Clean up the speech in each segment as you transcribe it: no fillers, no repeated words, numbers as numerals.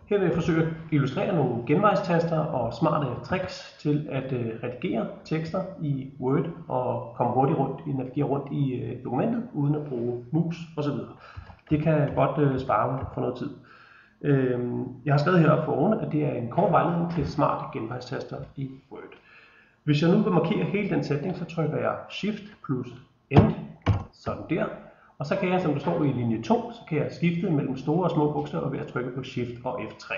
Her vil jeg forsøge at illustrere nogle genvejstaster og smarte tricks til at redigere tekster i Word og komme hurtigt rundt, navigere rundt i dokumentet uden at bruge mus osv. Det kan godt spare for noget tid. Jeg har skrevet heroppe for oven, at det er en kort vejledning til smarte genvejstaster i Word. Hvis jeg nu vil markere hele den sætning, så trykker jeg Shift plus End, sådan der. Og så kan jeg, som der står i linje 2, så kan jeg skifte mellem store og små bogstaver ved at trykke på Shift og F3.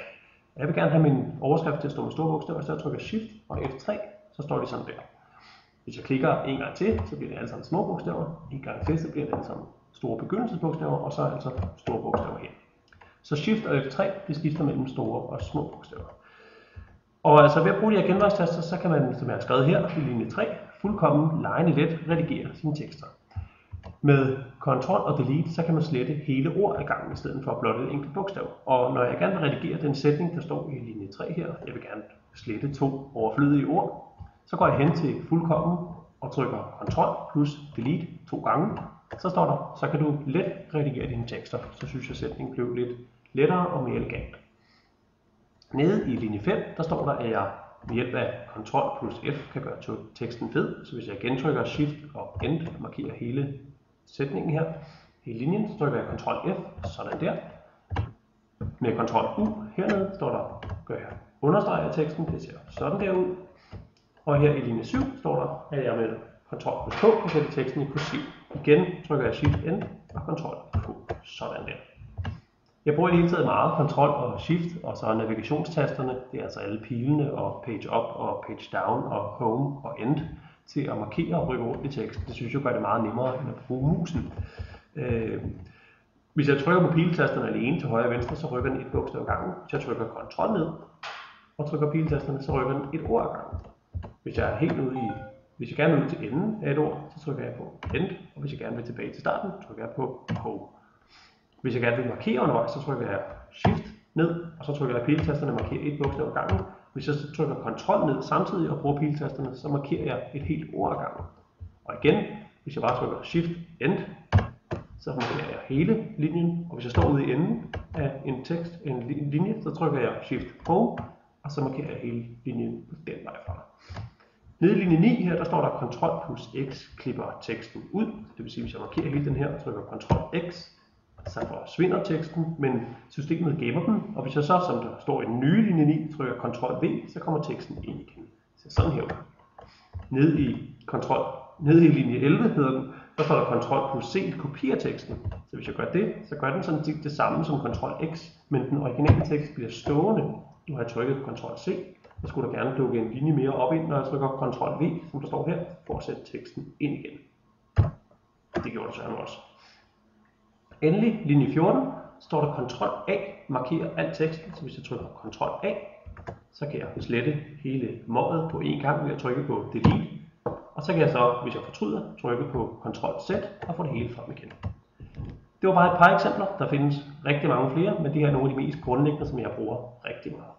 Jeg vil gerne have min overskrift til at stå med store bogstaver, så jeg trykker Shift og F3, så står det sådan der. Hvis jeg klikker en gang til, så bliver det alle sammen små bogstaver. En gang til, så bliver det alle sammen store begyndelsesbogstaver, og så altså store bogstaver her. Så Shift og F3, det skifter mellem store og små bogstaver. Og altså ved at bruge de her genvejstaster, så kan man, som jeg har skrevet her i linje 3, fuldkommen legende let redigere sine tekster. Med Ctrl og Delete, så kan man slette hele ord ad gangen, i stedet for blot et enkelt bogstav. Og når jeg gerne vil redigere den sætning, der står i linje 3 her, jeg vil gerne slette 2 overflødige ord, så går jeg hen til fuldkommen og trykker Ctrl plus Delete 2 gange. Så står der, så kan du let redigere dine tekster. Så synes jeg, at sætningen blev lidt lettere og mere elegant. Nede i linje 5, der står der, at jeg ved hjælp af Ctrl plus F kan gøre teksten fed. Så hvis jeg igen trykker Shift og End og markerer hele sætningen her, hele linjen, så trykker jeg Ctrl F, sådan der. Med Ctrl U hernede står der, gør jeg understreger teksten, det ser sådan der ud. Og her i linje 7 står der, at jeg med Ctrl plus K kan sætte teksten i kursiv. Igen trykker jeg Shift End og Ctrl K, sådan der. Jeg bruger i det hele taget meget Ctrl og Shift, og så navigationstasterne, det er altså alle pilene og Page Up og Page Down og Home og End, til at markere og rykke rundt i teksten. Det synes jeg gør det meget nemmere end at bruge musen. Hvis jeg trykker på piletasterne alene til højre og venstre, så rykker den et bogstav ad gangen. Hvis jeg trykker Ctrl ned og trykker piletasterne, så rykker den et ord ad gangen. Hvis jeg gerne vil ud til enden af et ord, så trykker jeg på End, og hvis jeg gerne vil tilbage til starten, trykker jeg på Home. Hvis jeg gerne vil markere undervejs, så trykker jeg Shift ned, og så trykker jeg piletasterne og markerer et bogstav ad gangen. Hvis jeg så trykker Ctrl ned samtidig og bruger piletasterne, så markerer jeg et helt ord ad gangen. Og igen, hvis jeg bare trykker Shift End, så markerer jeg hele linjen. Og hvis jeg står ude i enden af en linje, så trykker jeg Shift Home, og så markerer jeg hele linjen på den vej fra. Nede i linje 9 her, der står der Ctrl plus X klipper teksten ud. Det vil sige, hvis jeg markerer hele den her og trykker Ctrl X, så forsvinder teksten, men systemet gemmer den, og hvis jeg så, som der står i den nye linje 9, trykker Ctrl V, så kommer teksten ind igen. Så sådan her ud. Nede i linje 11 hedder den, der står der Ctrl plus C kopier teksten. Så hvis jeg gør det, så gør den sådan det samme som Ctrl X, men den originale tekst bliver stående. Nu har jeg trykket Ctrl C, så skulle der gerne dukke en linje mere op ind, når jeg trykker Ctrl V, som der står her, for at sætte teksten ind igen. Det gjorde det så også. Endelig, linje 14, står der Ctrl A, markerer al teksten, så hvis jeg trykker Ctrl A, så kan jeg slette hele møget på en gang ved at trykke på Delete, og så kan jeg så, hvis jeg fortryder, trykke på Ctrl Z og få det hele frem igen. Det var bare et par eksempler, der findes rigtig mange flere, men det her er nogle af de mest grundlæggende, som jeg bruger rigtig meget.